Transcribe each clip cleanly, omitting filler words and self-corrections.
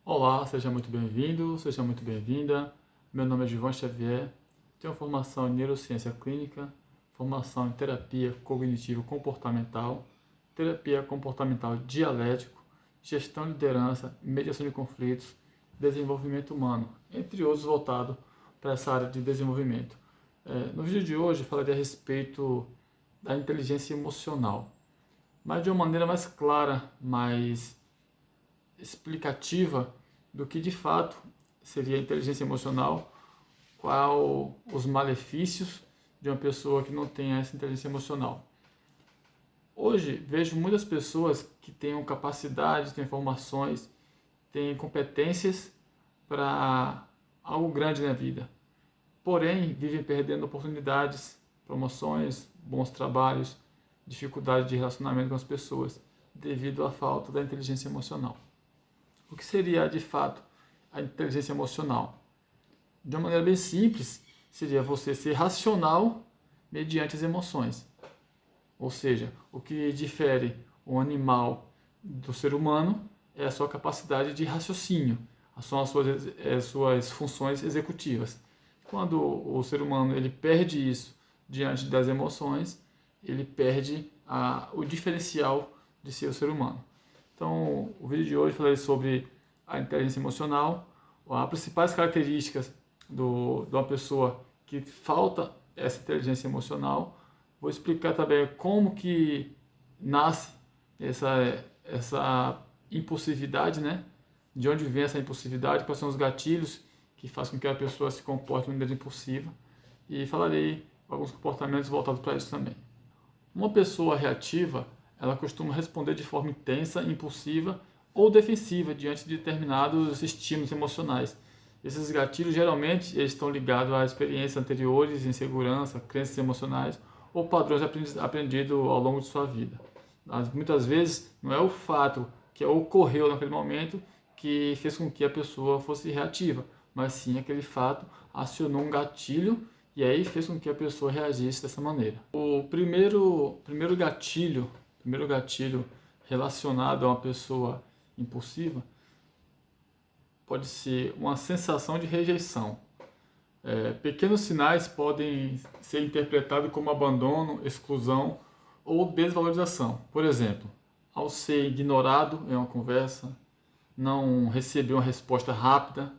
Olá, seja muito bem-vindo, seja muito bem-vinda. Meu nome é Gilvan Xavier, tenho formação em neurociência clínica, formação em terapia cognitivo-comportamental, terapia comportamental dialético, gestão de liderança, mediação de conflitos, desenvolvimento humano, entre outros voltados para essa área de desenvolvimento. No vídeo de hoje falarei a respeito da inteligência emocional, mas de uma maneira mais clara, mais explicativa do que de fato seria a inteligência emocional, qual os malefícios de uma pessoa que não tem essa inteligência emocional. Hoje vejo muitas pessoas que têm capacidade, têm informações, têm competências para algo grande na vida, porém vivem perdendo oportunidades, promoções, bons trabalhos, dificuldade de relacionamento com as pessoas devido à falta da inteligência emocional. O que seria de fato a inteligência emocional? De uma maneira bem simples, seria você ser racional mediante as emoções. Ou seja, o que difere o animal do ser humano é a sua capacidade de raciocínio, são as suas funções executivas. Quando o ser humano ele perde isso diante das emoções, ele perde o diferencial de ser o ser humano. Então, o vídeo de hoje falarei sobre a inteligência emocional, as principais características de uma pessoa que falta essa inteligência emocional. Vou explicar também como que nasce essa impulsividade, né? De onde vem essa impulsividade, quais são os gatilhos que fazem com que a pessoa se comporte de maneira impulsiva. E falarei alguns comportamentos voltados para isso também. Uma pessoa reativa, ela costuma responder de forma intensa, impulsiva ou defensiva diante de determinados estímulos emocionais. Esses gatilhos geralmente eles estão ligados a experiências anteriores, insegurança, crenças emocionais ou padrões aprendidos ao longo de sua vida. Mas, muitas vezes não é o fato que ocorreu naquele momento que fez com que a pessoa fosse reativa, mas sim aquele fato acionou um gatilho e aí fez com que a pessoa reagisse dessa maneira. O primeiro gatilho relacionado a uma pessoa impulsiva pode ser uma sensação de rejeição. Pequenos sinais podem ser interpretados como abandono, exclusão ou desvalorização. Por exemplo, ao ser ignorado em uma conversa, não receber uma resposta rápida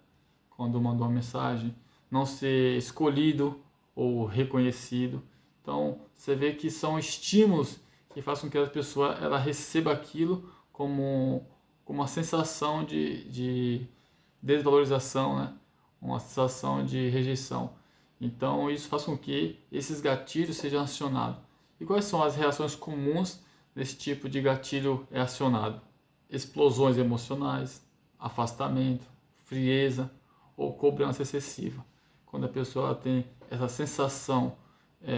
quando mandou uma mensagem, não ser escolhido ou reconhecido. Então, você vê que são estímulos que fazem com que a pessoa ela receba aquilo como uma sensação de desvalorização, né? Uma sensação de rejeição. Então, isso faz com que esses gatilhos sejam acionados. E quais são as reações comuns desse tipo de gatilho acionado? Explosões emocionais, afastamento, frieza ou cobrança excessiva. Quando a pessoa tem essa sensação,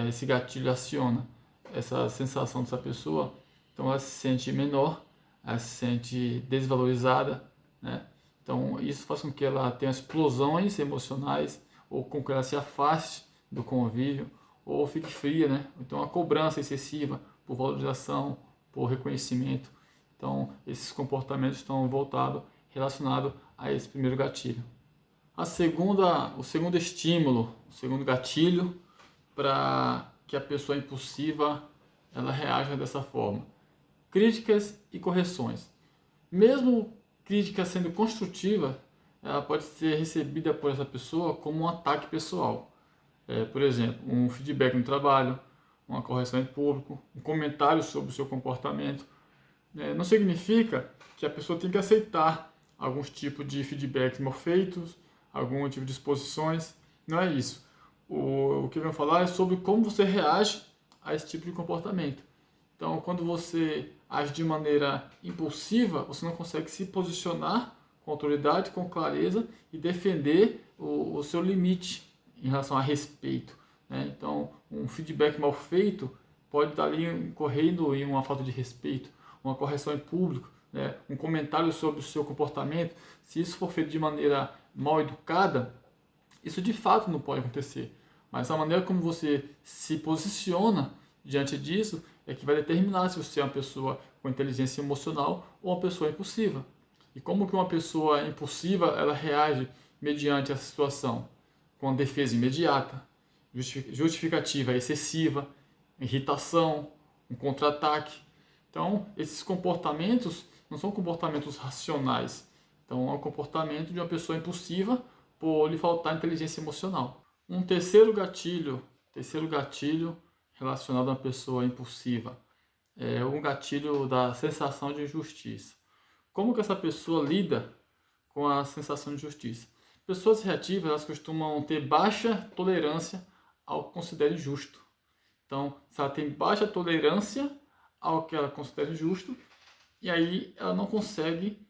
esse gatilho aciona essa sensação dessa pessoa, então ela se sente menor, ela se sente desvalorizada, né? Então isso faz com que ela tenha explosões emocionais ou com que ela se afaste do convívio ou fique fria, né? Então a cobrança excessiva por valorização, por reconhecimento. Então esses comportamentos estão relacionados a esse primeiro gatilho. O segundo estímulo, o segundo gatilho para que a pessoa impulsiva ela reaja dessa forma. Críticas e correções. Mesmo crítica sendo construtiva, ela pode ser recebida por essa pessoa como um ataque pessoal. Por exemplo, um feedback no trabalho, uma correção em público, um comentário sobre o seu comportamento. Não significa que a pessoa tem que aceitar alguns tipos de feedbacks mal feitos, algum tipo de exposições. Não é isso. O que eu vou falar é sobre como você reage a esse tipo de comportamento. Então, quando você age de maneira impulsiva, você não consegue se posicionar com autoridade, com clareza e defender o seu limite em relação a respeito, né? Então, um feedback mal feito pode estar ali incorrendo em uma falta de respeito, uma correção em público, né? Um comentário sobre o seu comportamento. Se isso for feito de maneira mal educada, isso de fato não pode acontecer. Mas a maneira como você se posiciona diante disso é que vai determinar se você é uma pessoa com inteligência emocional ou uma pessoa impulsiva. E como que uma pessoa impulsiva ela reage mediante essa situação? Com defesa imediata, justificativa excessiva, irritação, um contra-ataque. Então, esses comportamentos não são comportamentos racionais. Então, é um comportamento de uma pessoa impulsiva por lhe faltar inteligência emocional. Um terceiro gatilho relacionado a uma pessoa impulsiva é um gatilho da sensação de injustiça. Como que essa pessoa lida com a sensação de injustiça? Pessoas reativas elas costumam ter baixa tolerância ao que considera injusto. Então, se ela tem baixa tolerância ao que ela considera injusto, e aí ela não consegue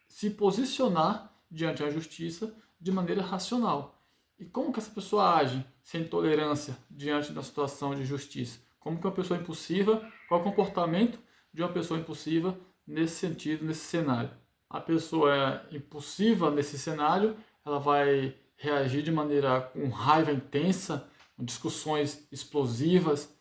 se posicionar diante da justiça de maneira racional. E como que essa pessoa age sem tolerância diante da situação de justiça? Como que uma pessoa impulsiva, qual é o comportamento de uma pessoa impulsiva nesse sentido, nesse cenário? A pessoa impulsiva nesse cenário, ela vai reagir de maneira com raiva intensa, com discussões explosivas,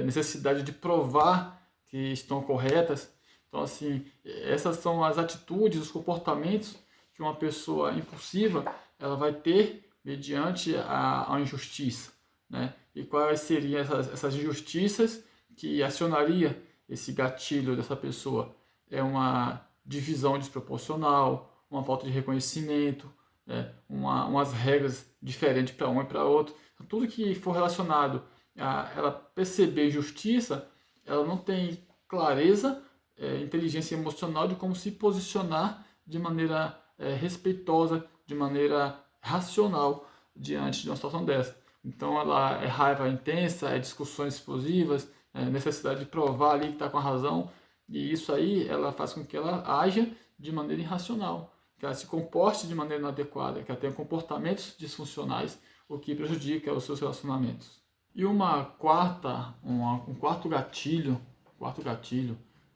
necessidade de provar que estão corretas. Então, assim, essas são as atitudes, os comportamentos que uma pessoa impulsiva ela vai ter mediante a injustiça, né? E quais seriam essas injustiças que acionaria esse gatilho dessa pessoa? É uma divisão desproporcional, uma falta de reconhecimento, né? Umas regras diferentes para um e para outro. Então, tudo que for relacionado a ela perceber injustiça, ela não tem clareza, inteligência emocional de como se posicionar de maneira respeitosa, de maneira racional diante de uma situação dessa. Então ela é raiva intensa, é discussões explosivas, necessidade de provar ali que está com a razão, e isso aí ela faz com que ela haja de maneira irracional, que ela se comporte de maneira inadequada, que ela tenha comportamentos disfuncionais, o que prejudica os seus relacionamentos. E um quarto gatilho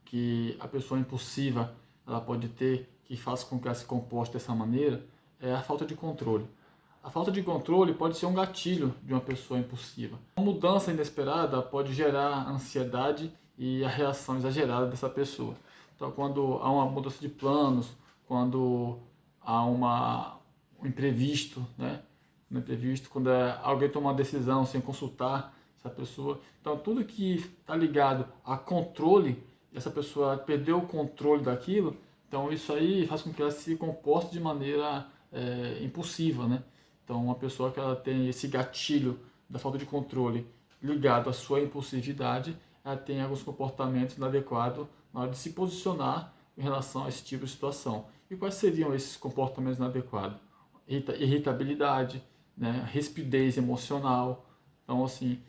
que a pessoa impulsiva ela pode ter, que faz com que ela se comporte dessa maneira, é a falta de controle. A falta de controle pode ser um gatilho de uma pessoa impulsiva. Uma mudança inesperada pode gerar ansiedade e a reação exagerada dessa pessoa. Então, quando há uma mudança de planos, quando há um imprevisto, né? Um imprevisto, quando alguém toma uma decisão sem consultar essa pessoa. Então, tudo que está ligado a controle, essa pessoa perdeu o controle daquilo, então isso aí faz com que ela se comporte de maneira impulsiva, né? Então, uma pessoa que ela tem esse gatilho da falta de controle ligado à sua impulsividade, ela tem alguns comportamentos inadequados na hora de se posicionar em relação a esse tipo de situação. E quais seriam esses comportamentos inadequados? Irritabilidade, né? Rispidez emocional. Então, assim,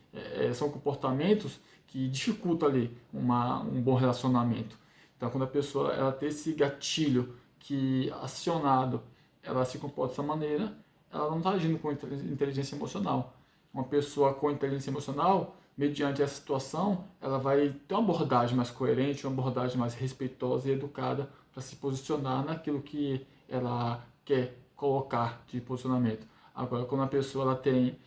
são comportamentos que dificultam ali um bom relacionamento. Então, quando a pessoa ela tem esse gatilho que acionado, ela se comporta dessa maneira, ela não está agindo com inteligência emocional. Uma pessoa com inteligência emocional, mediante essa situação, ela vai ter uma abordagem mais coerente, uma abordagem mais respeitosa e educada para se posicionar naquilo que ela quer colocar de posicionamento. Agora, quando a pessoa ela tem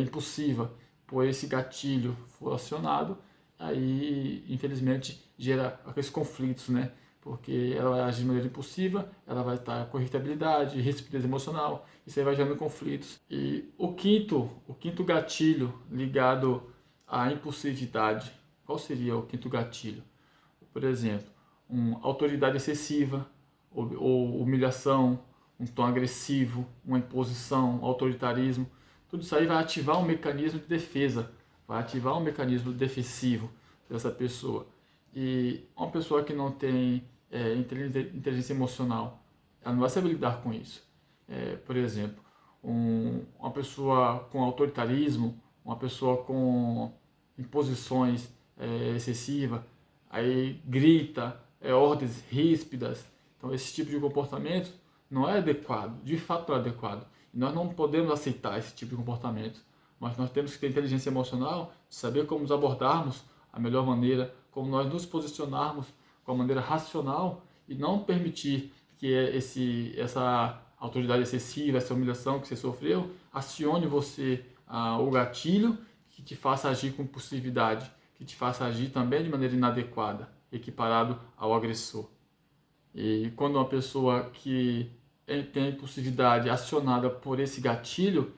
impulsiva, por esse gatilho for acionado, aí infelizmente gera aqueles conflitos, né? Porque ela vai agir de maneira impulsiva, ela vai estar com irritabilidade, rispidez emocional, isso aí vai gerando conflitos. E o quinto gatilho ligado à impulsividade, qual seria o quinto gatilho? Por exemplo, autoridade excessiva, ou humilhação, um tom agressivo, uma imposição, autoritarismo. Tudo isso aí vai ativar um mecanismo de defesa, vai ativar um mecanismo defensivo dessa pessoa. E uma pessoa que não tem inteligência emocional, ela não vai saber lidar com isso. Por exemplo, uma pessoa com autoritarismo, uma pessoa com imposições excessivas, aí grita, ordens ríspidas. Então, esse tipo de comportamento não é adequado, de fato não é adequado. E nós não podemos aceitar esse tipo de comportamento, mas nós temos que ter inteligência emocional, saber como nos abordarmos a melhor maneira, como nós nos posicionarmos com a maneira racional e não permitir que essa autoridade excessiva, essa humilhação que você sofreu, acione você o gatilho que te faça agir com impulsividade, que te faça agir também de maneira inadequada, equiparado ao agressor. E quando uma pessoa que tem a impulsividade acionada por esse gatilho,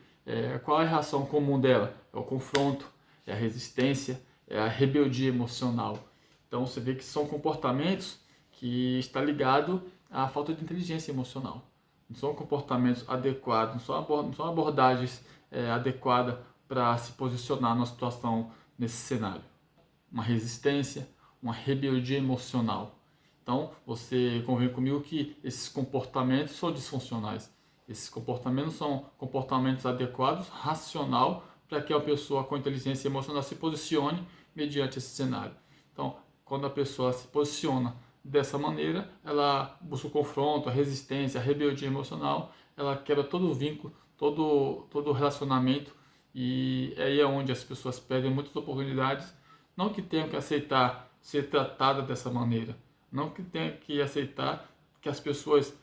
qual é a reação comum dela? É o confronto, é a resistência, é a rebeldia emocional. Então você vê que são comportamentos que está ligado à falta de inteligência emocional. Não são comportamentos adequados, não são abordagens adequadas para se posicionar numa situação nesse cenário. Uma resistência, uma rebeldia emocional. Então, você convém comigo que esses comportamentos são disfuncionais. Esses comportamentos são comportamentos adequados, racional, para que a pessoa com inteligência emocional se posicione mediante esse cenário. Então, quando a pessoa se posiciona dessa maneira, ela busca o confronto, a resistência, a rebeldia emocional, ela quebra todo o vínculo, todo o relacionamento, e aí é onde as pessoas perdem muitas oportunidades. Não que tenham que aceitar ser tratada dessa maneira, não que tenha que aceitar que as pessoas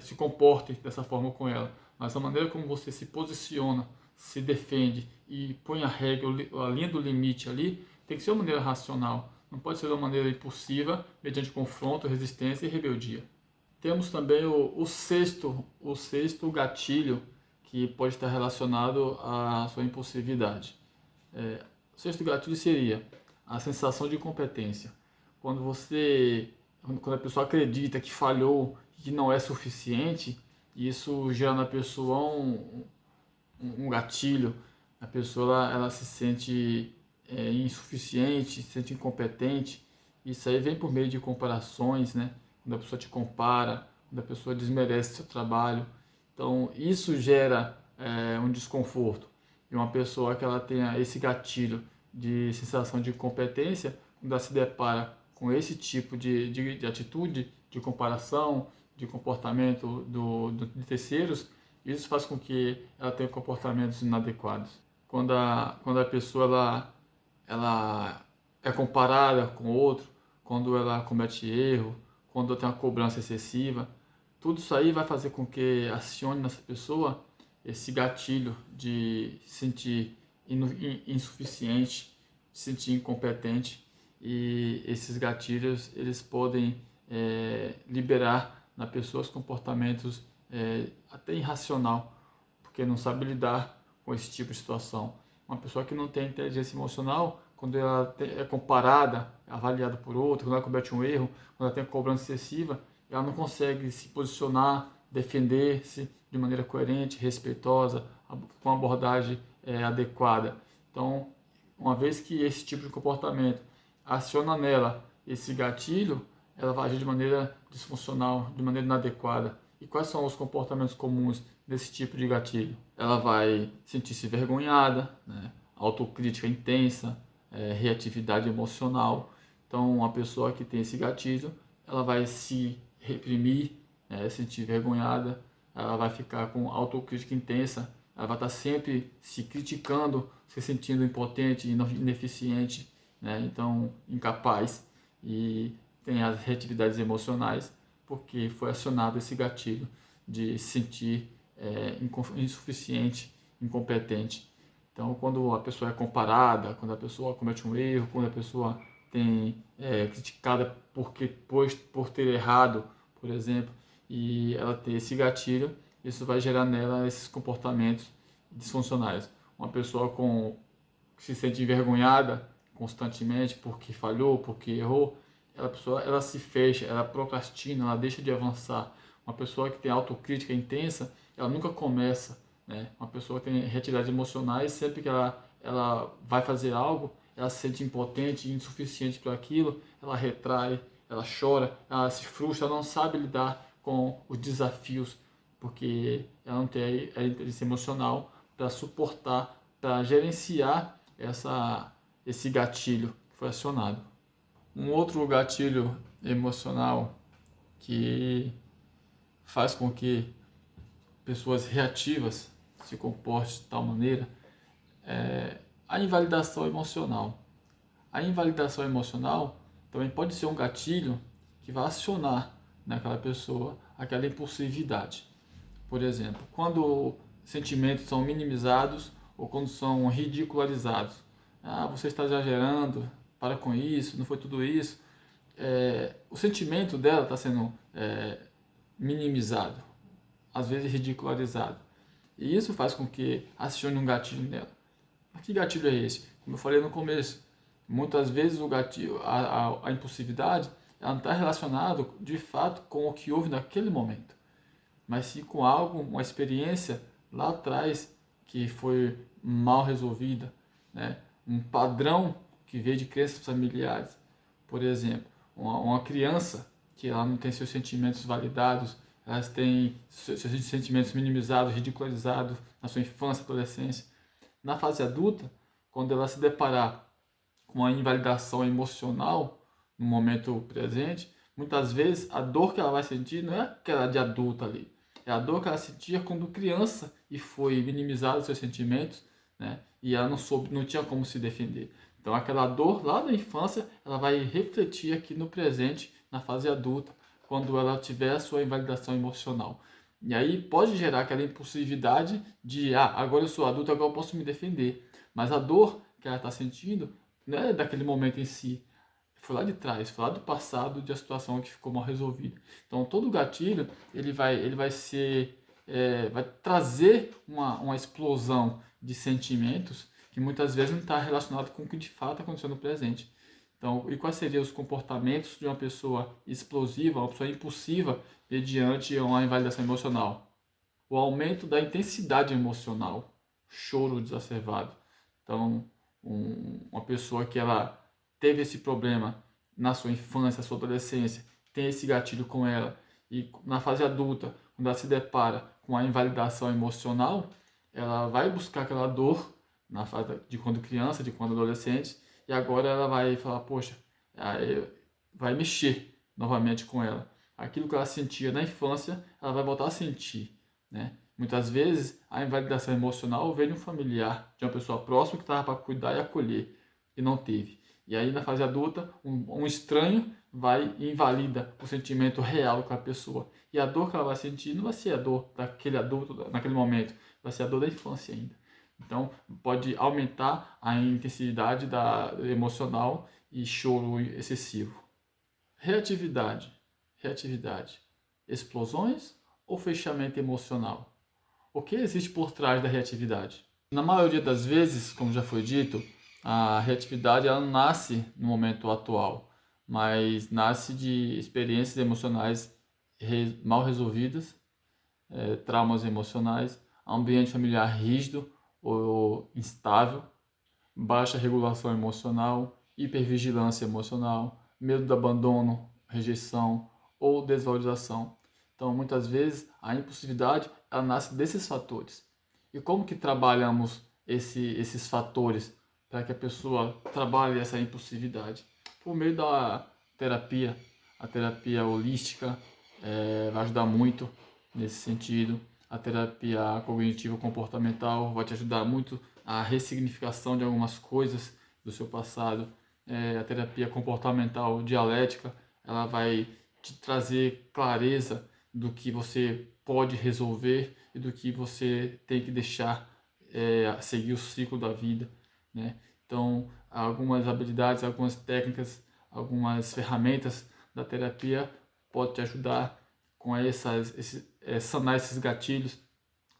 se comportem dessa forma com ela, mas a maneira como você se posiciona, se defende e põe a regra, a linha do limite ali, tem que ser uma maneira racional. Não pode ser de uma maneira impulsiva, mediante confronto, resistência e rebeldia. Temos também o sexto gatilho, que pode estar relacionado à sua impulsividade. O sexto gatilho seria a sensação de incompetência. Quando a pessoa acredita que falhou, que não é suficiente, isso gera na pessoa um gatilho. A pessoa ela se sente insuficiente, se sente incompetente. Isso aí vem por meio de comparações, né? Quando a pessoa te compara, quando a pessoa desmerece seu trabalho. Então, isso gera um desconforto. E uma pessoa que ela tenha esse gatilho de sensação de incompetência, quando ela se depara com esse tipo de atitude, de comparação, de comportamento de terceiros, isso faz com que ela tenha comportamentos inadequados. Quando a pessoa ela é comparada com outro, quando ela comete erro, quando tem uma cobrança excessiva, tudo isso aí vai fazer com que acione nessa pessoa esse gatilho de se sentir insuficiente, se sentir incompetente, e esses gatilhos eles podem liberar na pessoa os comportamentos até irracional, porque não sabe lidar com esse tipo de situação. Uma pessoa que não tem inteligência emocional, quando ela é comparada, avaliada por outro, quando ela comete um erro, quando ela tem cobrança excessiva, ela não consegue se posicionar, defender-se de maneira coerente, respeitosa, com uma abordagem adequada. Então, uma vez que esse tipo de comportamento aciona nela esse gatilho, ela vai agir de maneira disfuncional, de maneira inadequada. E quais são os comportamentos comuns desse tipo de gatilho? Ela vai sentir-se envergonhada, né? Autocrítica intensa, reatividade emocional. Então, uma pessoa que tem esse gatilho, ela vai se reprimir, sentir envergonhada, ela vai ficar com autocrítica intensa, ela vai estar sempre se criticando, se sentindo impotente, ineficiente, né? Então incapaz, e tem as reatividades emocionais porque foi acionado esse gatilho de se sentir insuficiente, incompetente. Então, quando a pessoa é comparada, quando a pessoa comete um erro, quando a pessoa criticada por ter errado, por exemplo, e ela ter esse gatilho, isso vai gerar nela esses comportamentos disfuncionais. Uma pessoa que se sente envergonhada constantemente porque falhou, porque errou, ela se fecha, ela procrastina, ela deixa de avançar. Uma pessoa que tem autocrítica intensa, ela nunca começa, né? Uma pessoa que tem reatividades emocionais, sempre que ela vai fazer algo, ela se sente impotente, insuficiente para aquilo, ela retrai, ela chora, ela se frustra, ela não sabe lidar com os desafios, porque ela não tem a inteligência emocional para suportar, para gerenciar esse gatilho que foi acionado. Um outro gatilho emocional que faz com que pessoas reativas se comportem de tal maneira é a invalidação emocional. A invalidação emocional também pode ser um gatilho que vai acionar naquela pessoa aquela impulsividade. Por exemplo, quando sentimentos são minimizados ou quando são ridicularizados. Ah, você está exagerando, para com isso, não foi tudo isso. o sentimento dela está sendo minimizado, às vezes ridicularizado. E isso faz com que acione um gatilho nela. Mas que gatilho é esse? Como eu falei no começo, muitas vezes o gatilho, a impulsividade, ela não está relacionada de fato com o que houve naquele momento, mas sim com algo, uma experiência lá atrás que foi mal resolvida, né? Um padrão que veio de crenças familiares. Por exemplo, uma criança que ela não tem seus sentimentos validados, elas têm seus sentimentos minimizados, ridicularizados na sua infância, adolescência. Na fase adulta, quando ela se deparar com a invalidação emocional no momento presente, muitas vezes a dor que ela vai sentir não é aquela de adulta ali, é a dor que ela sentia quando criança e foi minimizado seus sentimentos, né? E ela não tinha como se defender. Então aquela dor lá da infância, ela vai refletir aqui no presente, na fase adulta, quando ela tiver a sua invalidação emocional. E aí pode gerar aquela impulsividade de, agora eu sou adulto, agora eu posso me defender. Mas a dor que ela está sentindo não é daquele momento em si, foi lá de trás, foi lá do passado, de a situação que ficou mal resolvida. Então todo gatilho vai trazer uma explosão de sentimentos que muitas vezes não está relacionado com o que de fato aconteceu no presente. Então, e quais seriam os comportamentos de uma pessoa explosiva, uma pessoa impulsiva, mediante uma invalidação emocional? O aumento da intensidade emocional, choro exacerbado. Então, uma pessoa que ela teve esse problema na sua infância, sua adolescência, tem esse gatilho com ela, e na fase adulta, quando ela se depara com a invalidação emocional, ela vai buscar aquela dor na fase de quando criança, de quando adolescente, e agora ela vai falar, poxa, vai mexer novamente com ela. Aquilo que ela sentia na infância, ela vai voltar a sentir, né? Muitas vezes a invalidação emocional vem de um familiar, de uma pessoa próxima que estava para cuidar e acolher e não teve. E aí na fase adulta, um estranho vai e invalida o sentimento real com a pessoa. E a dor que ela vai sentir não vai ser a dor daquele adulto naquele momento, vai ser a dor da infância ainda. Então pode aumentar a intensidade da emocional e choro excessivo. Reatividade. Reatividade. Explosões ou fechamento emocional? O que existe por trás da reatividade? Na maioria das vezes, como já foi dito, a reatividade ela não nasce no momento atual, mas nasce de experiências emocionais mal resolvidas, traumas emocionais, ambiente familiar rígido ou instável, baixa regulação emocional, hipervigilância emocional, medo do abandono, rejeição ou desvalorização. Então, muitas vezes, a impulsividade ela nasce desses fatores. E como que trabalhamos esses fatores para que a pessoa trabalhe essa impulsividade? Por meio da terapia. A terapia holística vai ajudar muito nesse sentido. A terapia cognitivo-comportamental vai te ajudar muito a ressignificação de algumas coisas do seu passado. A terapia comportamental dialética, ela vai te trazer clareza do que você pode resolver e do que você tem que deixar seguir o ciclo da vida, né? Então, algumas habilidades, algumas técnicas, algumas ferramentas da terapia podem te ajudar com sanar esses gatilhos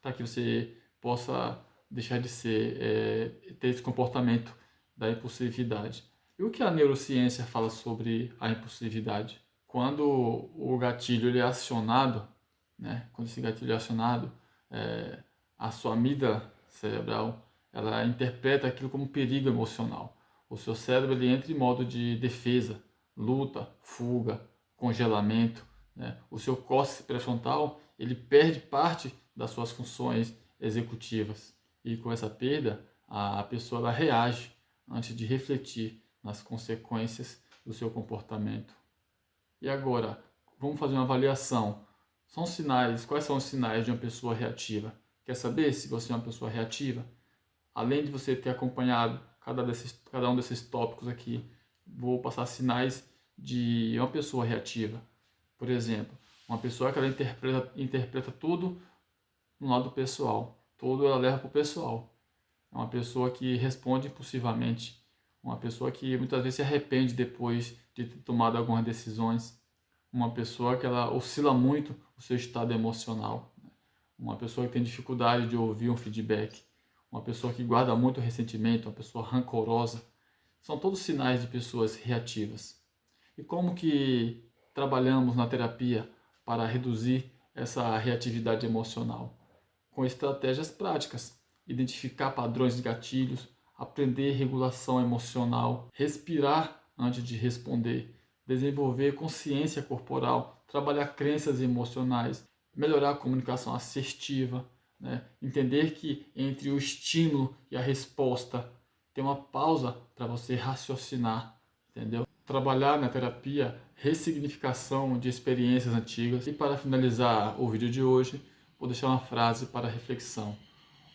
para que você possa deixar de ter esse comportamento da impulsividade. E o que a neurociência fala sobre a impulsividade? Quando o gatilho ele é acionado, né? Quando esse gatilho é acionado, a sua amígdala cerebral ela interpreta aquilo como perigo emocional. O seu cérebro ele entra em modo de defesa, luta, fuga, congelamento, né? O seu córtex pré-frontal ele perde parte das suas funções executivas e com essa perda a pessoa ela reage antes de refletir nas consequências do seu comportamento. E agora, vamos fazer uma avaliação. Quais são os sinais de uma pessoa reativa? Quer saber se você é uma pessoa reativa? Além de você ter acompanhado cada um desses tópicos aqui, vou passar sinais de uma pessoa reativa. Por exemplo, uma pessoa que ela interpreta tudo no lado pessoal. Tudo ela leva para o pessoal. É uma pessoa que responde impulsivamente. uma pessoa que muitas vezes se arrepende depois de ter tomado algumas decisões, uma pessoa que ela oscila muito o seu estado emocional, uma pessoa que tem dificuldade de ouvir um feedback, uma pessoa que guarda muito ressentimento, uma pessoa rancorosa, são todos sinais de pessoas reativas. E como que trabalhamos na terapia para reduzir essa reatividade emocional? Com estratégias práticas, identificar padrões de gatilhos, aprender regulação emocional, respirar antes de responder, desenvolver consciência corporal, trabalhar crenças emocionais, melhorar a comunicação assertiva, né? Entender que entre o estímulo e a resposta tem uma pausa para você raciocinar, entendeu? Trabalhar na terapia ressignificação de experiências antigas. E para finalizar o vídeo de hoje, vou deixar uma frase para reflexão.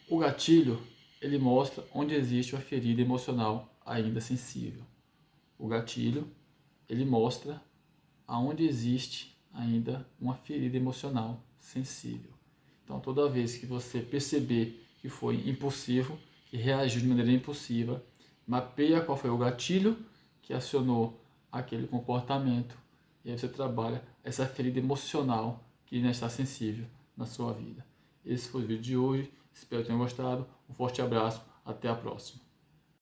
O gatilho, ele mostra onde existe uma ferida emocional ainda sensível. O gatilho, ele mostra aonde existe ainda uma ferida emocional sensível. Então, toda vez que você perceber que foi impulsivo, que reagiu de maneira impulsiva, mapeia qual foi o gatilho que acionou aquele comportamento e aí você trabalha essa ferida emocional que ainda está sensível na sua vida. Esse foi o vídeo de hoje, espero que tenham gostado, um forte abraço, até a próxima.